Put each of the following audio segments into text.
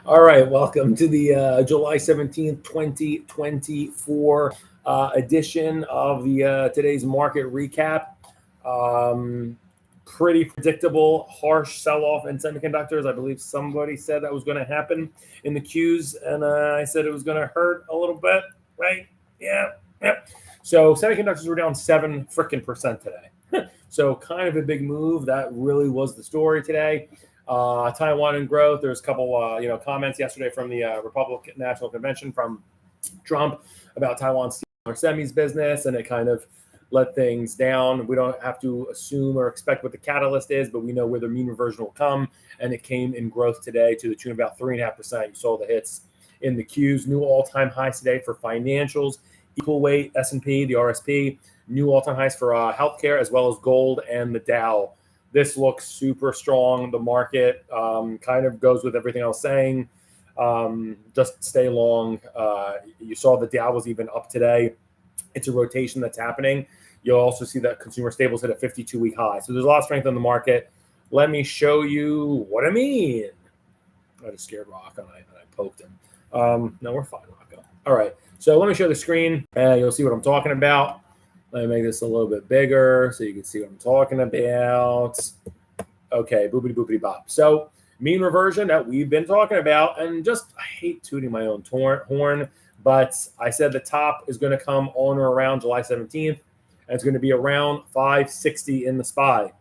All right, welcome to the July 17th, 2024 edition of the today's market recap. Pretty predictable, harsh sell-off in semiconductors. I believe somebody said that was going to happen in the Qs, and I said it was going to hurt a little bit, right? Yeah. So semiconductors were down 7 frickin' % today. So kind of a big move. That really was the story today. Taiwan in growth. There's a couple, comments yesterday from the Republican National Convention from Trump about Taiwan stealing our semis business, and it kind of let things down. We don't have to assume or expect what the catalyst is, but we know where the mean reversion will come, and it came in growth today to the tune of about 3.5%. You saw the hits in the Qs. New all-time highs today for financials, equal weight S&P, the RSP, new all-time highs for healthcare, as well as gold and the Dow. This looks super strong. The market kind of goes with everything I was saying. Just stay long. You saw the Dow was even up today. It's a rotation that's happening. You'll also see that consumer staples hit a 52-week high. So there's a lot of strength in the market. Let me show you what I mean. I just scared Rocco and I poked him. No, we're fine, Rocco. All right. So let me show the screen. You'll see what I'm talking about. Let me make this a little bit bigger so you can see what I'm talking about. Okay, boopity boopity bop. So mean reversion that we've been talking about, and just I hate tooting my own horn, but I said the top is going to come on or around July 17th, and it's going to be around 560 in the SPY.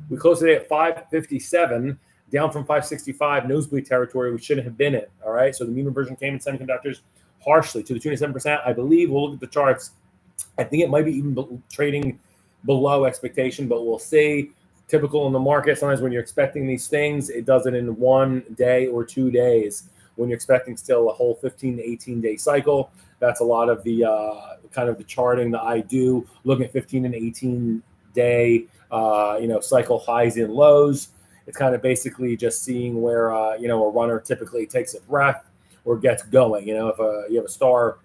We closed today at 557, down from 565, nosebleed territory we shouldn't have been in. All right, so the mean reversion came in semiconductors harshly to the tune of 7%. I believe we'll look at the charts. I think it might be even trading below expectation, but we'll see. Typical in the market, sometimes when you're expecting these things, it does it in 1 day or 2 days. When you're expecting still a whole 15 to 18-day cycle, that's a lot of the kind of the charting that I do, looking at 15 and 18-day cycle highs and lows. It's kind of basically just seeing where a runner typically takes a breath or gets going. If you have a star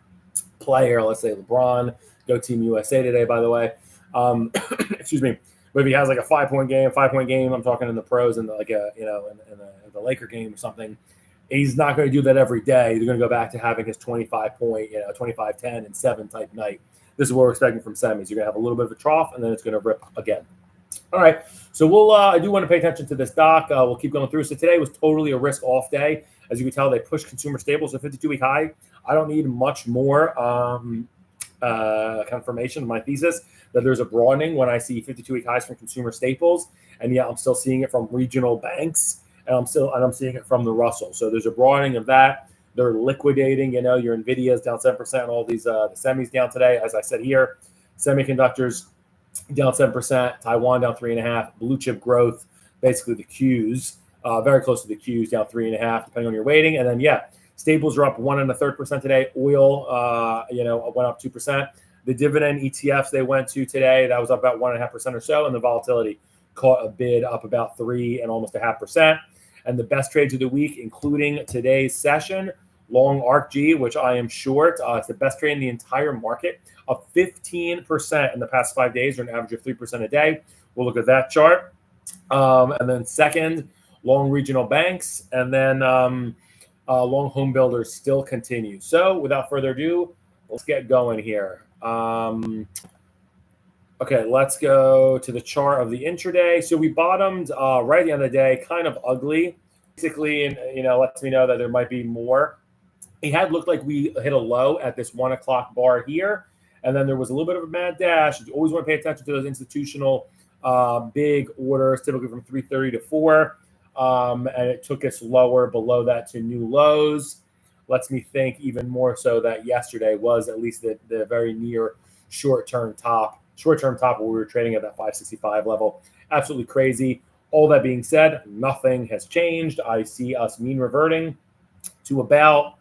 player, let's say LeBron, go Team USA today, by the way. Excuse me. But if he has like a 5-point game, I'm talking in the pros and like in the Laker game or something, he's not going to do that every day. They're going to go back to having his 25-point, 25, 10, and 7 type night. This is what we're expecting from semis. You're going to have a little bit of a trough, and then it's going to rip again. All right. So I do want to pay attention to this doc. We'll keep going through. So today was totally a risk-off day. As you can tell, they pushed consumer staples to 52-week high. I don't need much more confirmation of my thesis that there's a broadening when I see 52-week highs from consumer staples, and yet I'm still seeing it from regional banks, and I'm seeing it from the Russell. So there's a broadening of that. They're liquidating. Your Nvidia's down 7%. All these the semis down today, as I said here. Semiconductors down 7%. Taiwan down 3.5%. Blue chip growth, basically the Qs, very close to the Qs, down 3.5%, depending on your weighting. And then staples are up 1.33% today. Oil, went up 2%. The dividend ETFs they went to today, that was up about 1.5% or so, and the volatility caught a bid up about 3 and almost 0.5%. And the best trades of the week, including today's session, long ARKG, which I am short. It's the best trade in the entire market, up 15% in the past 5 days, or an average of 3% a day. We'll look at that chart. And then second, long regional banks, and then long home builders still continue. So without further ado, let's get going here. Okay, let's go to the chart of the intraday. So we bottomed right at the end of the day, kind of ugly, basically, and lets me know that there might be more. It had looked like we hit a low at this 1 o'clock bar here, and then there was a little bit of a mad dash. You always want to pay attention to those institutional big orders, typically from 3:30 to 4. And it took us lower below that to new lows. Lets me think even more so that yesterday was at least the very near short-term top where we were trading at that 565 level. Absolutely crazy. All that being said, nothing has changed. I see us mean reverting to about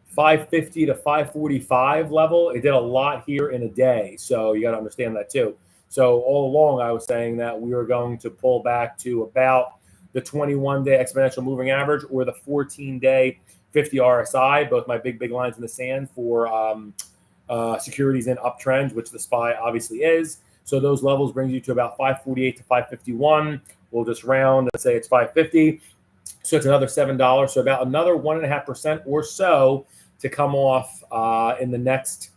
550 to 545 level. It did a lot here in a day, so you got to understand that too. So all along, I was saying that we were going to pull back to about the 21-day exponential moving average or the 14-day 50 RSI, both my big lines in the sand for securities in uptrend, which the SPY obviously is. So those levels brings you to about 548 to 551. We'll just round and say it's 550. So it's another $7. So about another 1.5% or so to come off in the next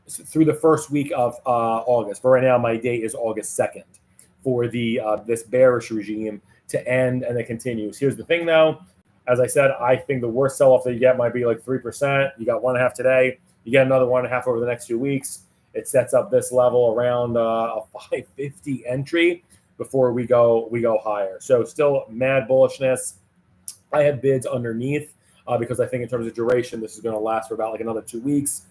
through the first week of August. For right now, my date is August 2nd for the this bearish regime to end, and it continues. Here's the thing, though. As I said, I think the worst sell-off that you get might be like 3%. You got 1.5 today. You get another 1.5 over the next 2 weeks. It sets up this level around a 550 entry before we go higher. So still mad bullishness. I have bids underneath because I think in terms of duration, this is going to last for about like another 2 weeks.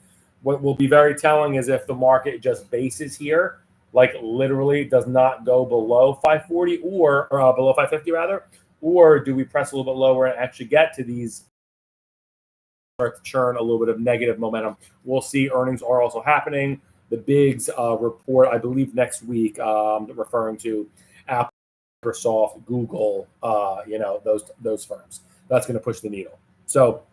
What will be very telling is if the market just bases here, like literally does not go below 540 or below 550 rather, or do we press a little bit lower and actually get to these, start to churn a little bit of negative momentum? We'll see. Earnings are also happening. The bigs report, I believe, next week, referring to Apple, Microsoft, Google, those firms. That's going to push the needle. So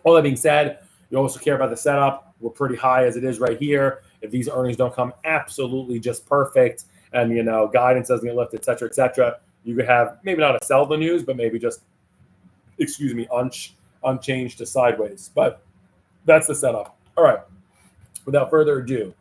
all that being said, you also care about the setup. We're pretty high as it is right here. If these earnings don't come absolutely just perfect and, guidance doesn't get lifted, et cetera, you could have maybe not a sell the news, but maybe just, unchanged to sideways. But that's the setup. All right. Without further ado,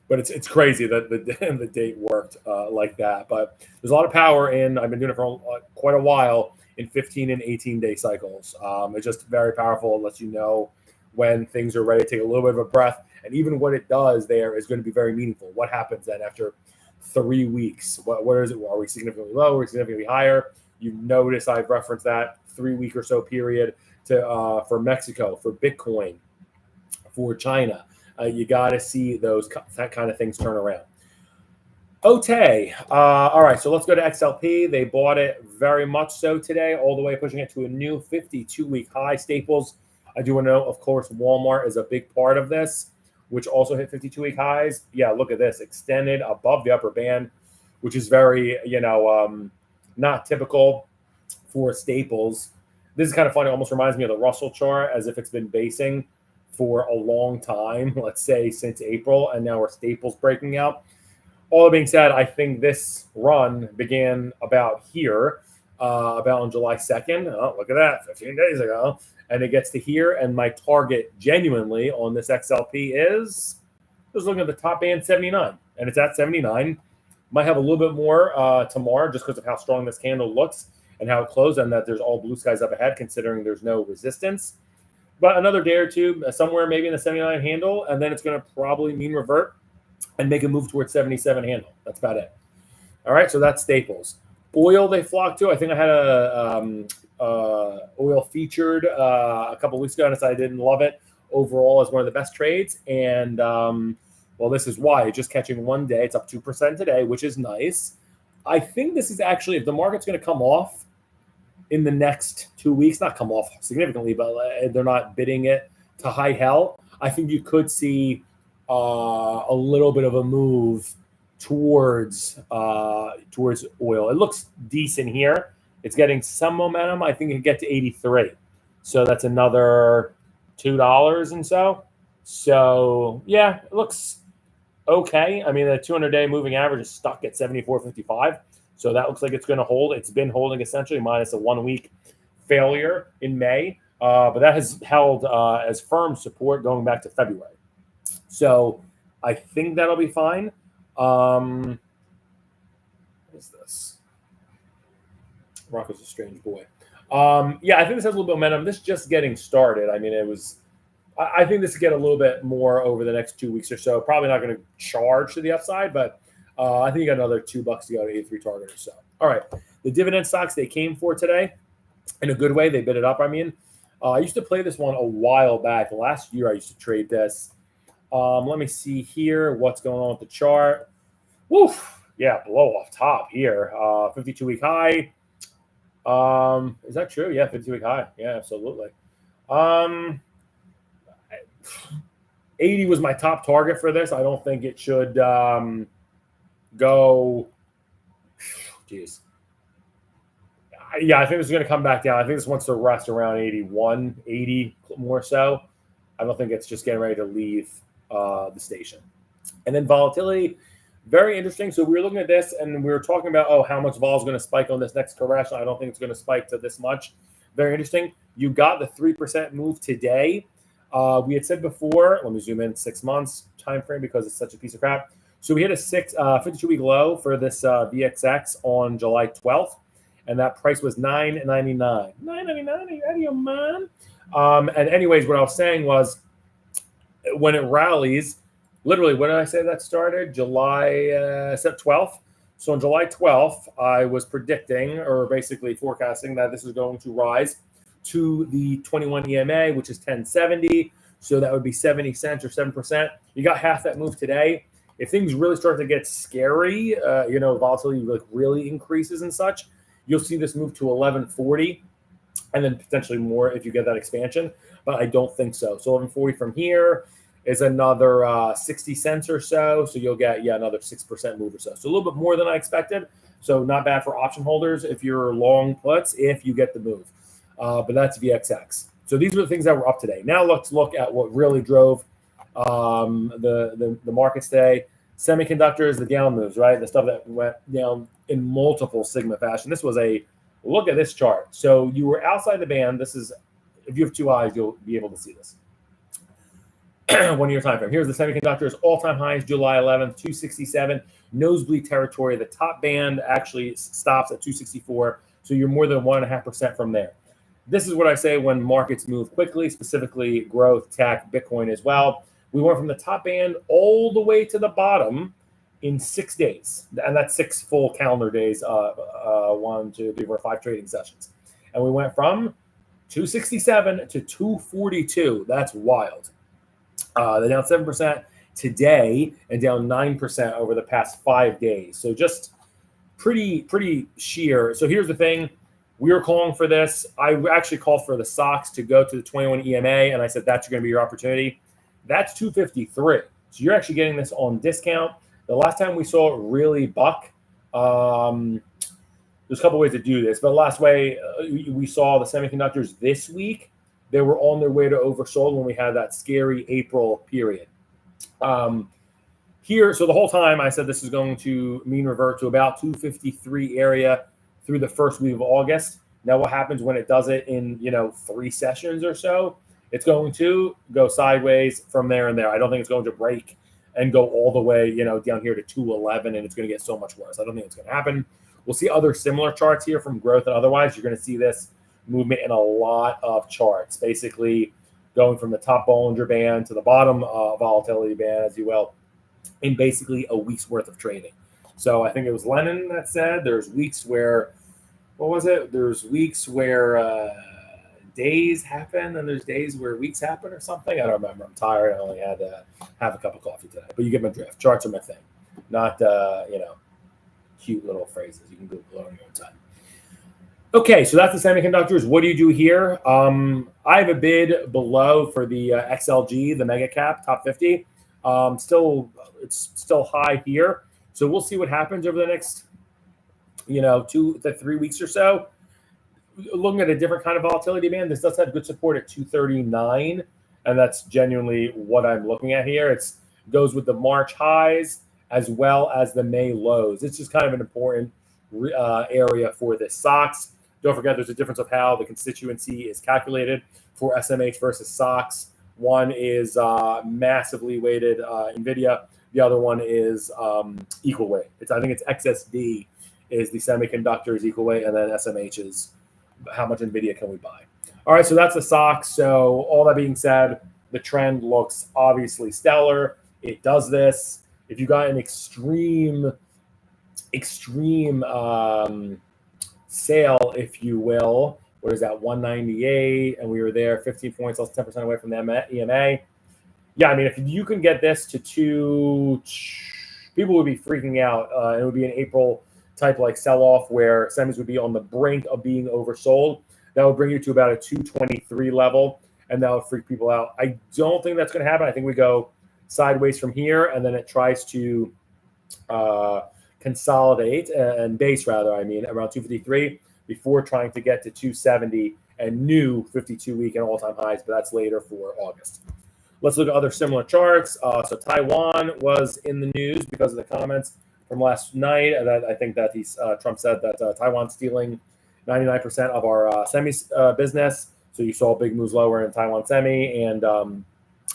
but it's crazy that the date worked like that. But there's a lot of power in, I've been doing it for quite a while, in 15 and 18-day cycles. It's just very powerful. It lets you know when things are ready to take a little bit of a breath. And even what it does there is going to be very meaningful. What happens then after 3 weeks? Where is it? Are we significantly low? Are we significantly higher? You notice I've referenced that 3 week or so period to for Mexico, for Bitcoin, for China. You got to see that kind of things turn around. OTE. All right, so let's go to XLP. They bought it very much so today, all the way pushing it to a new 52-week high. Staples, I do want to know, of course, Walmart is a big part of this, which also hit 52-week highs. Yeah, look at this, extended above the upper band, which is very, not typical for Staples. This is kind of funny. It almost reminds me of the Russell chart, as if it's been basing for a long time, let's say since April, and now we're Staples breaking out. All that being said, I think this run began about here, about on July 2nd. Oh, look at that, 15 days ago. And it gets to here, and my target genuinely on this XLP is, just looking at the top band, 79. And it's at 79. Might have a little bit more tomorrow just because of how strong this candle looks and how it closed, and that there's all blue skies up ahead considering there's no resistance. But another day or two, somewhere maybe in the 79 handle, and then it's going to probably mean revert and make a move towards 77 handle. That's about it. All right, so that's Staples. Oil they flocked to. I think I had a oil featured a couple weeks ago, and I didn't love it overall as one of the best trades. And, well, this is why. Just catching one day. It's up 2% today, which is nice. I think this is actually, if the market's going to come off in the next 2 weeks, not come off significantly, but they're not bidding it to high hell, I think you could see a little bit of a move towards oil. It looks decent here. It's getting some momentum. I think it can get to 83. So that's another $2 and so. So, yeah, it looks okay. I mean, the 200-day moving average is stuck at 74.55. So that looks like it's going to hold. It's been holding essentially minus a 1 week failure in May. But that has held as firm support going back to February. So I think that'll be fine. What is this? Rocco's a strange boy. Yeah, I think this has a little bit of momentum. This is just getting started. I mean, I think this will get a little bit more over the next 2 weeks or so. Probably not going to charge to the upside, but I think you got another $2 to go to 83 target or so. All right. The dividend stocks they came for today in a good way. They bid it up. I mean, I used to play this one a while back. Last year, I used to trade this. Let me see here what's going on with the chart. Woof. Yeah, blow off top here. 52-week high. Is that true? Yeah, 52-week high. Yeah, absolutely. 80 was my top target for this. I don't think it should go. Geez. Yeah, I think this is going to come back down. I think this wants to rest around 81, 80 more so. I don't think it's just getting ready to leave the station. And then volatility, very interesting. So we were looking at this and we were talking about, how much vol is going to spike on this next correction. I don't think it's going to spike to this much. very interesting. You got the 3% move today. We had said before, let me zoom in 6 months time frame because it's such a piece of crap. So we hit a 52-week low for this VXX on July 12th, and that price was $9.99. $9.99? Are you out of your mind? And anyways, what I was saying was when it rallies, literally, when did I say that started? July 12th. So on July 12th, I was predicting or basically forecasting that this is going to rise to the 21 EMA, which is 1070. So that would be 70 cents or 7%. You got half that move today. If things really start to get scary, volatility like really increases and such, you'll see this move to 1140 and then potentially more if you get that expansion. But I don't think so. So 1140 from here is another 60 cents or so. So you'll get, another 6% move or so. So a little bit more than I expected. So not bad for option holders if you're long puts, if you get the move. But that's VXX. So these are the things that were up today. Now let's look at what really drove the markets today. Semiconductors, the down moves, right? The stuff that went down in multiple sigma fashion. This was a look at this chart. So you were outside the band. This is, if you have two eyes, you'll be able to see this. 1 year time frame. Here's the semiconductors all-time highs, July 11th, 267. Nosebleed territory. The top band actually stops at 264. So you're more than 1.5% from there. This is what I say when markets move quickly, specifically growth, tech, Bitcoin as well. We went from the top band all the way to the bottom in 6 days. And that's 6 full calendar days, 1, 2, 3, 4, 5 trading sessions. And we went from 267 to 242. That's wild. They're down 7% today and down 9% over the past 5 days. So just pretty sheer. So here's the thing. We were calling for this. I actually called for the stocks to go to the 21 EMA, and I said that's going to be your opportunity. That's 253. So you're actually getting this on discount. The last time we saw it really buck, there's a couple ways to do this, but the last way we saw the semiconductors this week, they were on their way to oversold when we had that scary April period. Here, so the whole time I said this is going to mean revert to about 253 area through the first week of August. Now, what happens when it does it in 3 sessions or so? It's going to go sideways from there and there. I don't think it's going to break and go all the way, down here to 211, and it's going to get so much worse. I don't think it's going to happen. We'll see other similar charts here from growth and otherwise. You're going to see this movement in a lot of charts, basically going from the top Bollinger Band to the bottom volatility band, as you will, in basically a week's worth of trading. So I think it was Lennon that said there's weeks where, what was it? There's weeks where days happen and there's days where weeks happen or something. I don't remember. I'm tired. I only had to have a cup of coffee today. But you get my drift. Charts are my thing, not, cute little phrases. You can Google it on your own time. Okay, so that's the semiconductors. What do you do here? I have a bid below for the XLG, the mega cap, top 50. It's still high here. So we'll see what happens over the next, 2 to 3 weeks or so. Looking at a different kind of volatility band, this does have good support at 239, and that's genuinely what I'm looking at here. It goes with the March highs as well as the May lows. It's just kind of an important area for this SOX. Don't forget, there's a difference of how the constituency is calculated for SMH versus SOX. One is massively weighted NVIDIA. The other one is equal weight. I think it's XSD is the semiconductors equal weight, and then SMH is how much NVIDIA can we buy. All right, so that's the SOX. So all that being said, the trend looks obviously stellar. It does this. If you got an extreme sale, if you will, what is that, 198, and we were there 15 points, less than 10% away from the EMA. Yeah, I mean, if you can get this to 2, people would be freaking out. It would be an April type like sell-off where semis would be on the brink of being oversold. That would bring you to about a 223 level, and that would freak people out. I don't think that's going to happen. I think we go sideways from here, and then it tries to consolidate and base, rather, around 253 before trying to get to 270 and new 52-week and all-time highs, but that's later for August. Let's look at other similar charts. So Taiwan was in the news because of the comments from last night. I think that Trump said that Taiwan's stealing 99% of our semi business. So you saw big moves lower in Taiwan Semi and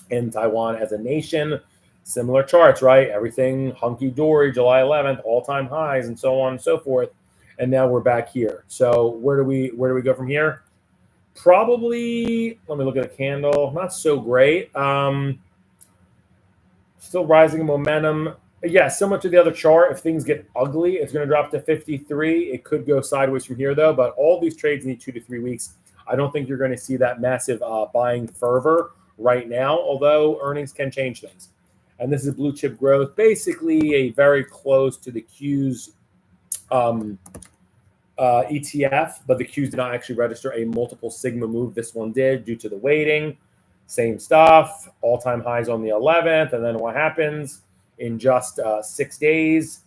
in Taiwan as a nation. Similar charts, right? Everything hunky-dory, July 11th, all-time highs, and so on and so forth. And now we're back here. So where do we go from here? Probably, let me look at a candle. Not so great. Still rising in momentum. Yeah, similar to the other chart. If things get ugly, it's going to drop to 53. It could go sideways from here, though. But all these trades need 2 to 3 weeks. I don't think you're going to see that massive buying fervor right now, although earnings can change things. And this is blue chip growth, basically a very close to the Q's ETF, but the Qs did not actually register a multiple sigma move. This one did due to the weighting. Same stuff, all-time highs on the 11th, and then what happens in just 6 days?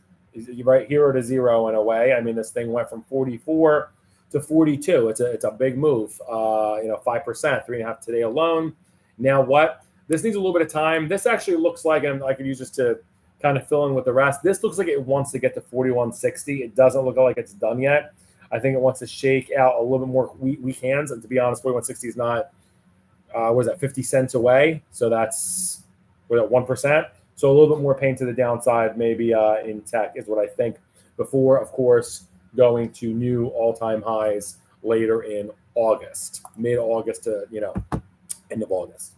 Right, hero to zero in a way. I mean, this thing went from 44 to 42. It's a big move. 5%, 3.5 today alone. Now what? This needs a little bit of time. This actually looks like, and I could use this to kind of fill in with the rest. This looks like it wants to get to 41.60. It doesn't look like it's done yet. I think it wants to shake out a little bit more weak hands. And to be honest, 41.60 is not, 50 cents away. So that's 1%. So a little bit more pain to the downside, maybe in tech is what I think, before, of course, going to new all-time highs later in August, mid-August to, end of August.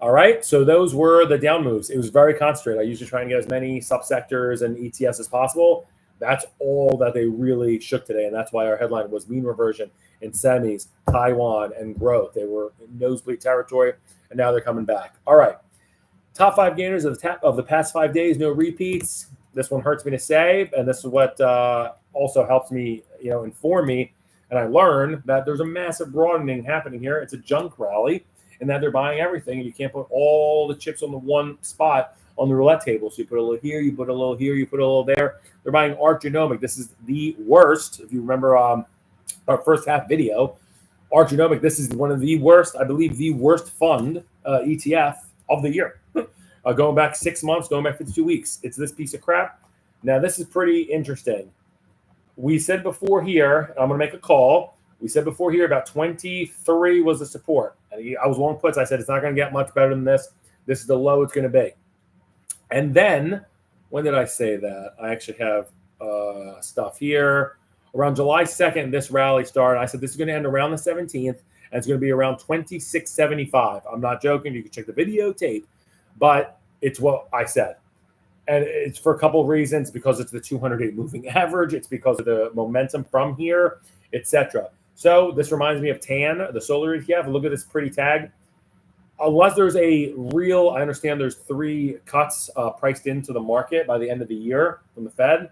All right, so those were the down moves. It was very concentrated. I usually try and get as many subsectors and ETFs as possible. That's all that they really shook today, and that's why our headline was mean reversion in semis, Taiwan, and growth. They were in nosebleed territory, and now they're coming back. All right, top 5 gainers of the past 5 days, no repeats. This one hurts me to say, and this is what also helps me, inform me, and I learn that there's a massive broadening happening here. It's a junk rally, and that they're buying everything. You can't put all the chips on the one spot on the roulette table. So you put a little here, you put a little here, you put a little there. They're buying Arc Genomic. This is the worst. If you remember our first half video, Arc Genomic, this is one of the worst, I believe the worst fund ETF of the year. Going back 6 months, going back 52 weeks. It's this piece of crap. Now, this is pretty interesting. We said before here, I'm going to make a call. We said before here about 23 was the support. And I was long puts. I said it's not going to get much better than this. This is the low it's going to be. And then, when did I say that? I actually have stuff here. Around July 2nd, this rally started. I said this is going to end around the 17th, and it's going to be around 26.75. I'm not joking. You can check the videotape. But it's what I said. And it's for a couple of reasons, because it's the 200-day moving average. It's because of the momentum from here, etc. So this reminds me of TAN, the solar ETF. Look at this pretty tag. Unless there's a real, I understand there's 3 cuts priced into the market by the end of the year from the Fed.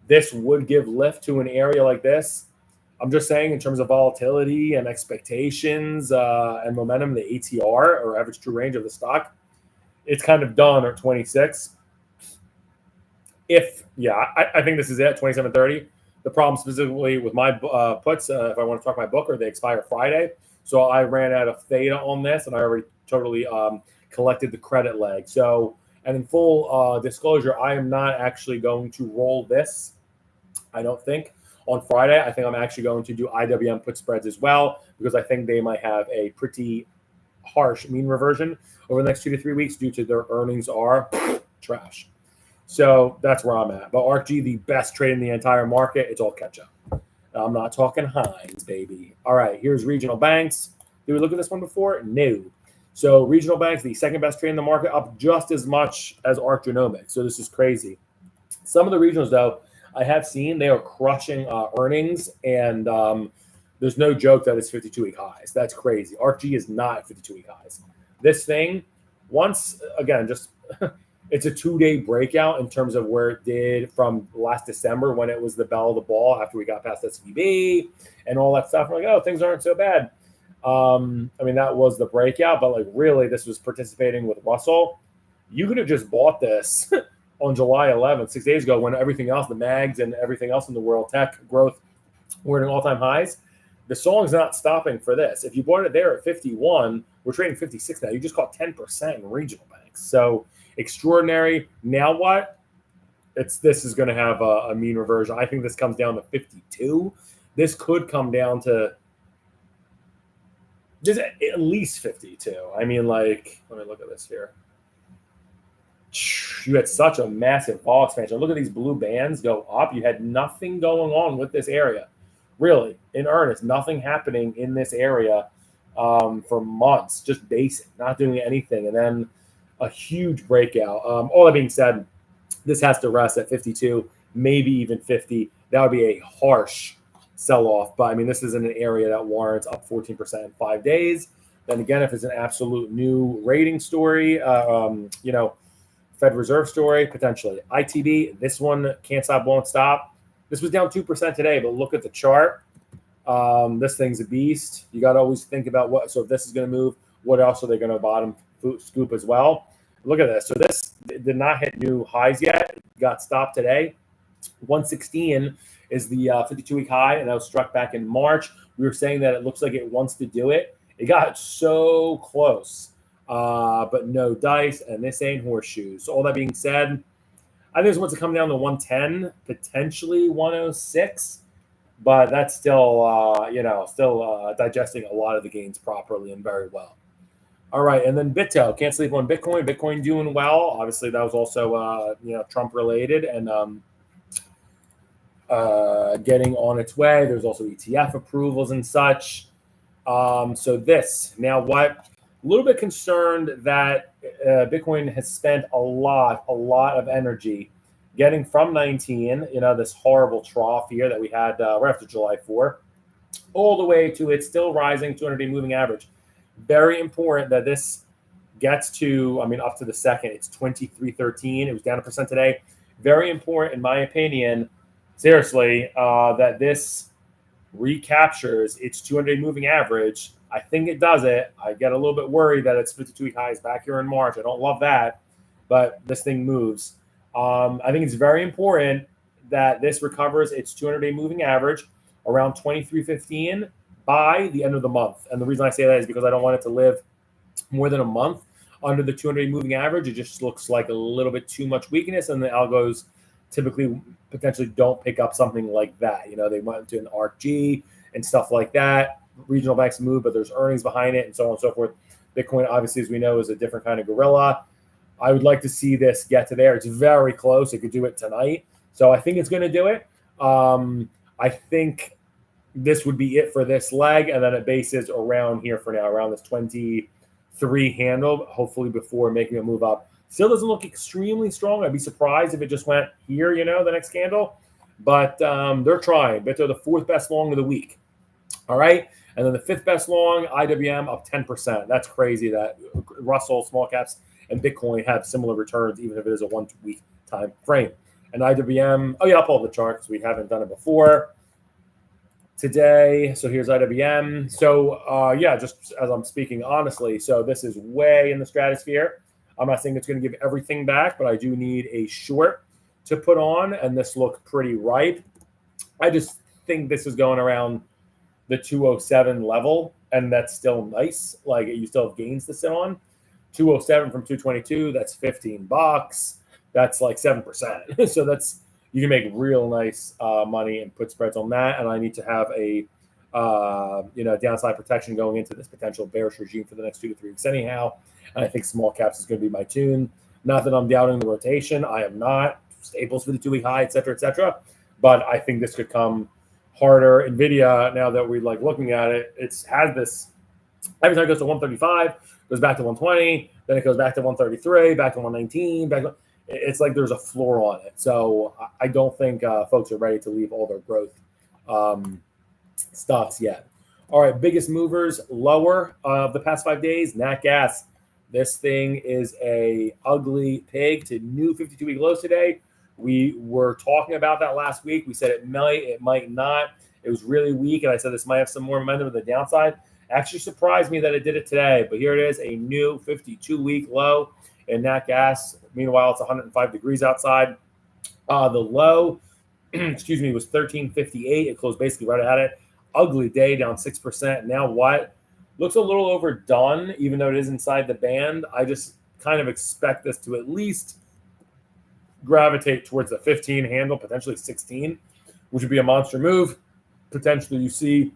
This would give lift to an area like this. I'm just saying, in terms of volatility and expectations and momentum, the ATR, or average true range of the stock, it's kind of done at 26. I think this is it, 27.30. The problem specifically with my puts, if I want to talk my book, or they expire Friday. So I ran out of theta on this, and I already totally collected the credit leg. So, and in full disclosure, I am not actually going to roll this, I don't think, on Friday. I think I'm actually going to do IWM put spreads as well, because I think they might have a pretty harsh mean reversion over the next 2 to 3 weeks due to their earnings are trash. So that's where I'm at. But ARCG, the best trade in the entire market, it's all catch up. I'm not talking Hines, baby. All right, here's regional banks. Did we look at this one before? No. So regional banks, the second best trade in the market, up just as much as Arc Genomics. So this is crazy. Some of the regionals, though, I have seen they are crushing earnings, and there's no joke that it's 52-week highs. That's crazy. ARCG is not 52-week highs. This thing, once, again, just it's a 2-day breakout in terms of where it did from last December, when it was the bell of the ball after we got past SVB and all that stuff. We're like, oh, things aren't so bad. I mean, that was the breakout, but like really, this was participating with Russell. You could have just bought this on July 11th, 6 days ago, when everything else, the mags and everything else in the world, tech growth, were at all-time highs. The song's not stopping for this. If you bought it there at 51, we're trading 56 now. You just caught 10% in regional banks. So extraordinary. Now what? This is going to have a mean reversion. I think this comes down to 52. this could come down to just at least 52. I mean, like, let me look at this here. You had such a massive vol expansion. Look at these blue bands go up. You had nothing going on with this area, really, in earnest. Nothing happening in this area for months, just basic, not doing anything. And then a huge breakout. All that being said, this has to rest at 52, maybe even 50. That would be a harsh sell-off. But, I mean, this is in an area that warrants up 14% in 5 days. Then again, if it's an absolute new rating story, Fed Reserve story, potentially. ITB, this one can't stop, won't stop. This was down 2% today, but look at the chart. This thing's a beast. You got to always think about what. So if this is going to move, what else are they going to bottom scoop as well? Look at this. So this did not hit new highs yet. It got stopped today. 116 is the 52-week high, and that was struck back in March. We were saying that it looks like it wants to do it. It got so close. But no dice, and this ain't horseshoes. So all that being said, I think this wants to come down to 110, potentially 106, but that's still, digesting a lot of the gains properly and very well. All right, and then Bitto, can't sleep on Bitcoin. Bitcoin doing well. Obviously, that was also, Trump related and getting on its way. There's also ETF approvals and such. So this, now what? A little bit concerned that Bitcoin has spent a lot of energy getting from 19, this horrible trough here that we had right after July 4, all the way to its still rising 200-day moving average. Very important that this gets to, up to the second, it's 23.13. It was down 1% today. Very important, in my opinion, seriously, that this recaptures its 200-day moving average. I think it does it. I get a little bit worried that it's 52-week highs back here in March. I don't love that, but this thing moves. I think it's very important that this recovers its 200-day moving average around 23.15 by the end of the month. And the reason I say that is because I don't want it to live more than a month under the 200-day moving average. It just looks like a little bit too much weakness, and the algos typically potentially don't pick up something like that. They went to an ARCG and stuff like that. Regional banks move, but there's earnings behind it and so on and so forth. Bitcoin, obviously, as we know, is a different kind of gorilla. I would like to see this get to there. It's very close. It could do it tonight. So I think it's going to do it. I think this would be it for this leg, and then it bases around here for now, around this 23 handle, hopefully before making a move up. Still doesn't look extremely strong. I'd be surprised if it just went here, the next candle. But they're trying. But they're the fourth best long of the week. All right. And then the fifth best long, IWM, up 10%. That's crazy that Russell, small caps, and Bitcoin have similar returns, even if it is a 1 week time frame. And IWM, I'll pull up the chart because we haven't done it before today. So here's IWM. So, just as I'm speaking honestly, so this is way in the stratosphere. I'm not saying it's going to give everything back, but I do need a short to put on, and this looked pretty ripe. I just think this is going around the 207 level, and that's still nice. Like, you still have gains to sit on. 207 from 222, that's $15. That's like 7%. So that's, you can make real nice money and put spreads on that. And I need to have a downside protection going into this potential bearish regime for the next 2 to 3 weeks anyhow. And I think small caps is going to be my tune. Not that I'm doubting the rotation. I am not. Staples for the 2-week high, et cetera, et cetera. But I think this could come harder. NVIDIA, now that we're looking at it, it's had this, every time it goes to 135, goes back to 120, then it goes back to 133, back to 119, it's like there's a floor on it. So I don't think folks are ready to leave all their growth stocks yet. All right, biggest movers lower of the past 5 days, nat gas. This thing is a ugly pig to new 52-week lows today. We were talking about that last week. We said it might not. It was really weak, and I said this might have some more momentum on the downside. Actually surprised me that it did it today, but here it is, a new 52-week low in nat gas. Meanwhile, it's 105 degrees outside. The low, was 1358. It closed basically right at it. Ugly day, down 6%. Now what? Looks a little overdone, even though it is inside the band. I just kind of expect this to at least gravitate towards the 15 handle, potentially 16, which would be a monster move. potentially you see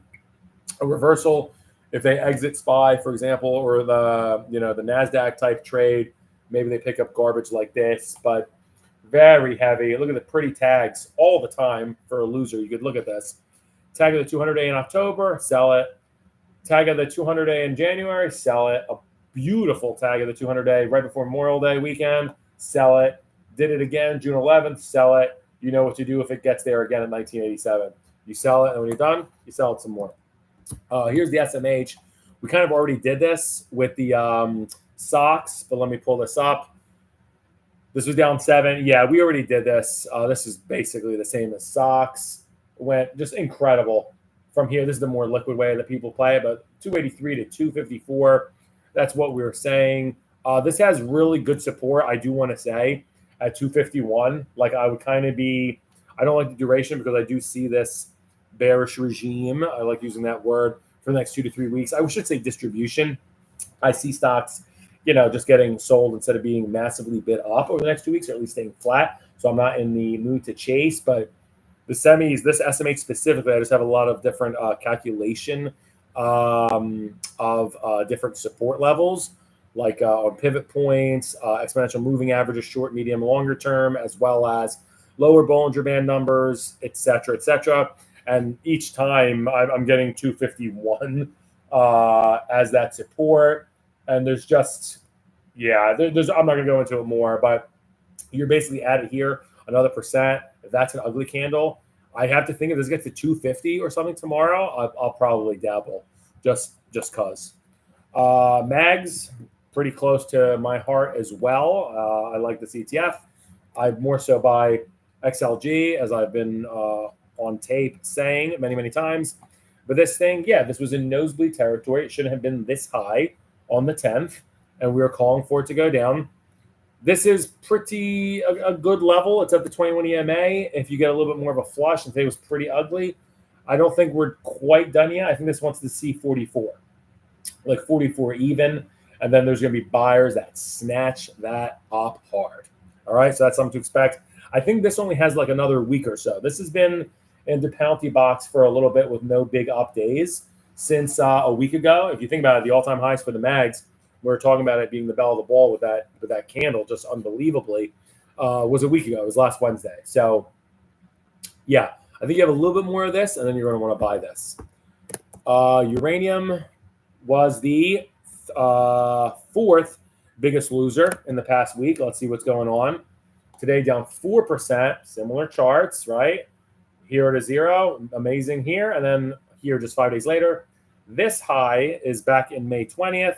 a reversal if they exit SPY, for example, or the the nasdaq type trade. Maybe they pick up garbage like this, but very heavy. Look at the pretty tags all the time for a loser. You could look at this tag of the 200-day in October, sell it. Tag of the 200-day in January, sell it. A beautiful tag of the 200-day right before Memorial Day weekend, sell it. Did it again June 11th, sell it. You know what to do if it gets there again in 1987. You sell it, and when you're done, you sell it some more. Here's the SMH. We kind of already did this with the SOX, but let me pull this up. This was down 7. Yeah, we already did this. This is basically the same as SOX. Went just incredible. From here, this is the more liquid way that people play, but 283 to 254, that's what we were saying. This has really good support, I do want to say, at 251. Like, I would kind of be, I don't like the duration because I do see this bearish regime. I like using that word for the next 2 to 3 weeks. I should say distribution. I see stocks, just getting sold instead of being massively bid up over the next 2 weeks, or at least staying flat. So I'm not in the mood to chase, but the semis, this SMH specifically, I just have a lot of different calculation of different support levels, like on pivot points, exponential moving averages, short, medium, longer term, as well as lower Bollinger Band numbers, et cetera, et cetera. And each time I'm getting 251 as that support. And there's just, I'm not going to go into it more, but you're basically at it here, another percent. If that's an ugly candle, I have to think if this gets to 250 or something tomorrow, I'll probably dabble just cause. Mags, pretty close to my heart as well. I like this ETF. I more so buy XLG, as I've been on tape saying many, many times. But this thing, this was in nosebleed territory. It shouldn't have been this high on the 10th, and we were calling for it to go down. This is pretty a good level. It's at the 21 EMA. If you get a little bit more of a flush and say it was pretty ugly, I don't think we're quite done yet. I think this wants to see 44, like 44 even. And then there's going to be buyers that snatch that up hard. All right, so that's something to expect. I think this only has like another week or so. This has been in the penalty box for a little bit with no big up days since a week ago. If you think about it, the all-time highs for the mags, we were talking about it being the belle of the ball with that candle, just unbelievably, was a week ago. It was last Wednesday. So, I think you have a little bit more of this, and then you're going to want to buy this. Uranium was the fourth biggest loser in the past week. Let's see what's going on. Today down 4%, similar charts, right? Here at a 0, amazing here. And then here just 5 days later. This high is back in May 20th.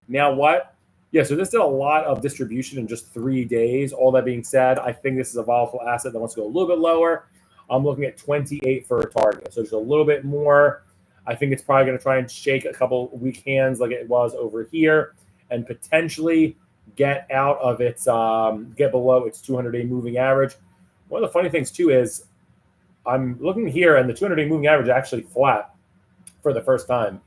Now what? So this did a lot of distribution in just 3 days. All that being said, I think this is a volatile asset that wants to go a little bit lower. I'm looking at 28 for a target. So just a little bit more. I think it's probably going to try and shake a couple weak hands like it was over here and potentially get out of its, get below its 200-day moving average. One of the funny things too is I'm looking here and the 200-day moving average is actually flat for the first time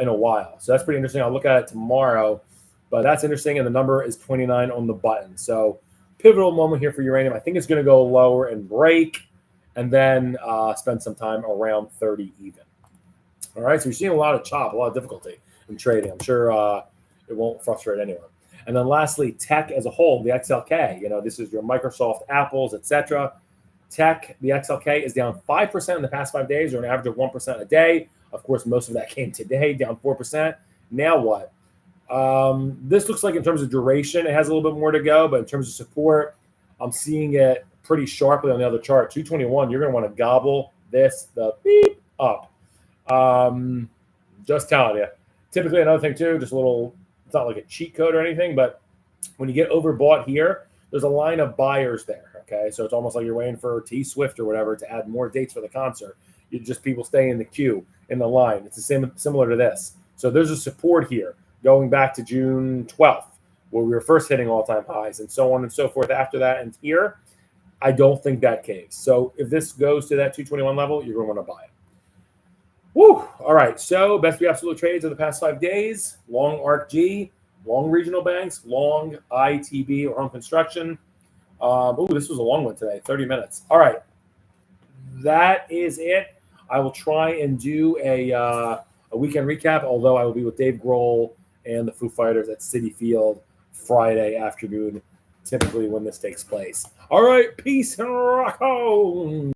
in a while. So that's pretty interesting. I'll look at it tomorrow, but that's interesting. And the number is 29 on the button. So pivotal moment here for uranium. I think it's going to go lower and break and then spend some time around 30 even. All right. So you're seeing a lot of chop, a lot of difficulty in trading. I'm sure it won't frustrate anyone. And then lastly, tech as a whole, the XLK, this is your Microsoft, Apples, etc. Tech, the XLK is down 5% in the past 5 days, or an average of 1% a day. Of course, most of that came today, down 4%. Now what? This looks like in terms of duration, it has a little bit more to go, but in terms of support, I'm seeing it pretty sharply on the other chart. 221, you're going to want to gobble this the beep up. Just telling you. Typically, another thing too, just a little, it's not like a cheat code or anything, but when you get overbought here, there's a line of buyers there. Okay, so it's almost like you're waiting for T Swift or whatever to add more dates for the concert. You just people stay in the queue in the line. It's the same, similar to this. So there's a support here going back to June 12th, where we were first hitting all-time highs, and so on and so forth after that. And here, I don't think that caves. So if this goes to that 221 level, you're going to want to buy it. Woo! All right. So best be absolute trades of the past 5 days: long ARC-G, long regional banks, long ITB or home construction. This was a long one today, 30 minutes. All right. That is it. I will try and do a weekend recap, although I will be with Dave Grohl and the Foo Fighters at Citi Field Friday afternoon, typically when this takes place. All right, peace and rock on.